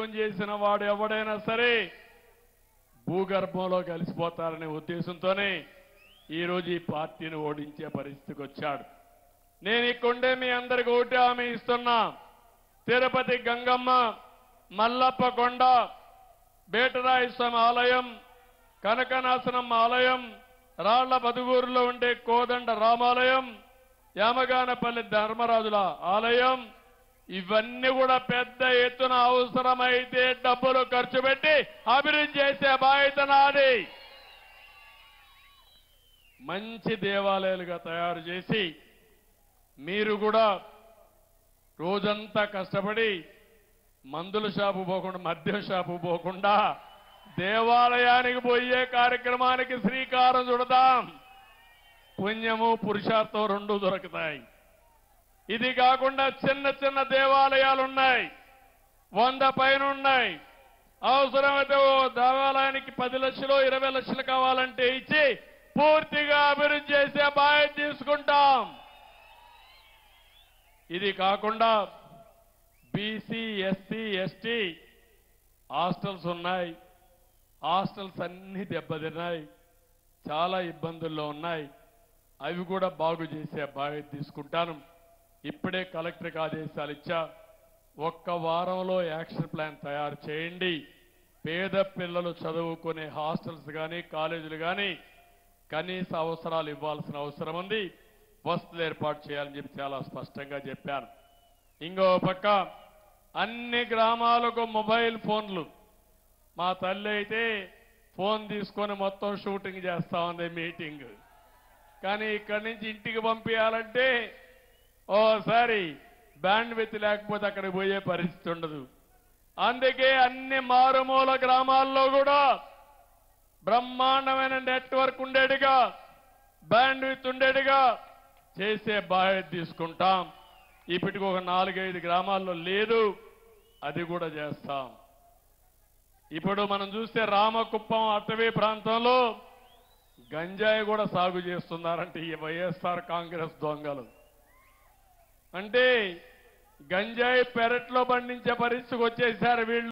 ఉద్యోగం చేసిన వాడు ఎవడైనా సరే భూగర్భంలో కలిసిపోతారనే ఉద్దేశంతోనే ఈరోజు ఈ పార్టీని ఓడించే పరిస్థితికి వచ్చాడు. నేను ఇక్కడే మీ అందరికీ ఒకటి హామీ ఇస్తున్నా. తిరుపతి గంగమ్మ, మల్లప్ప కొండ, బేటరాయ స్వామి ఆలయం, కనకనాశనమ్మ ఆలయం, రాళ్ల బదుగూరులో ఉండే కోదండ రామాలయం, యామగానపల్లి ధర్మరాజుల ఆలయం, ఇవన్నీ కూడా పెద్ద ఎత్తున అవసరమైతే డబ్బులు ఖర్చు పెట్టి అభివృద్ధి చేసే బాధ్యత నాది. మంచి దేవాలయాలుగా తయారు చేసి మీరు కూడా రోజంతా కష్టపడి మందుల షాపు పోకుండా, మద్యం షాపు పోకుండా దేవాలయానికి పోయే కార్యక్రమానికి శ్రీకారం చుడదాం. పుణ్యము పురుషార్థం రెండు దొరుకుతాయి. ఇది కాకుండా చిన్న చిన్న దేవాలయాలు ఉన్నాయి, 100 పైన ఉన్నాయి. అవసరమైతే ఓ దేవాలయానికి 10 లక్షలు 20 లక్షలు కావాలంటే ఇచ్చి పూర్తిగా అభివృద్ధి చేసే బాధ్యత తీసుకుంటాం. ఇది కాకుండా బీసీ, ఎస్సీ, ఎస్టీ హాస్టల్స్ ఉన్నాయి. హాస్టల్స్ అన్ని దెబ్బతిన్నాయి, చాలా ఇబ్బందుల్లో ఉన్నాయి. అవి కూడా బాగు చేసే బాధ్యత తీసుకుంటాను. ఇప్పుడే కలెక్టర్కి ఆదేశాలు ఇచ్చా. 1 వారంలో యాక్షన్ ప్లాన్ తయారు చేయండి. పేద పిల్లలు చదువుకునే హాస్టల్స్ కానీ కాలేజీలు కానీ కనీస అవసరాలు ఇవ్వాల్సిన అవసరం ఉంది. వసతులు ఏర్పాటు చేయాలని చెప్పి చాలా స్పష్టంగా చెప్పాను. ఇంకో పక్క అన్ని గ్రామాలకు మొబైల్ ఫోన్లు. మా తల్లి అయితే ఫోన్ తీసుకొని మొత్తం షూటింగ్ చేస్తా ఉంది మీటింగ్. కానీ ఇక్కడి నుంచి ఇంటికి పంపించాలంటే ఓసారి బ్యాండ్ విత్ లేకపోతే అక్కడికి పోయే పరిస్థితి ఉండదు. అందుకే అన్ని మారుమూల గ్రామాల్లో కూడా బ్రహ్మాండమైన నెట్వర్క్ ఉండేట్టుగా, బ్యాండ్ విత్ ఉండేట్టుగా చేసే బాధ్యత తీసుకుంటాం. ఇప్పటికి ఒక 4-5 గ్రామాల్లో లేదు, అది కూడా చేస్తాం. ఇప్పుడు మనం చూస్తే రామకుప్పం అటవీ ప్రాంతంలో గంజాయి కూడా సాగు చేస్తున్నారంటే ఈ వైఎస్ఆర్ కాంగ్రెస్ దొంగలు. అంటే గంజాయి పెరట్లో పండించే పరిస్థితికి వచ్చేసారు వీళ్ళు.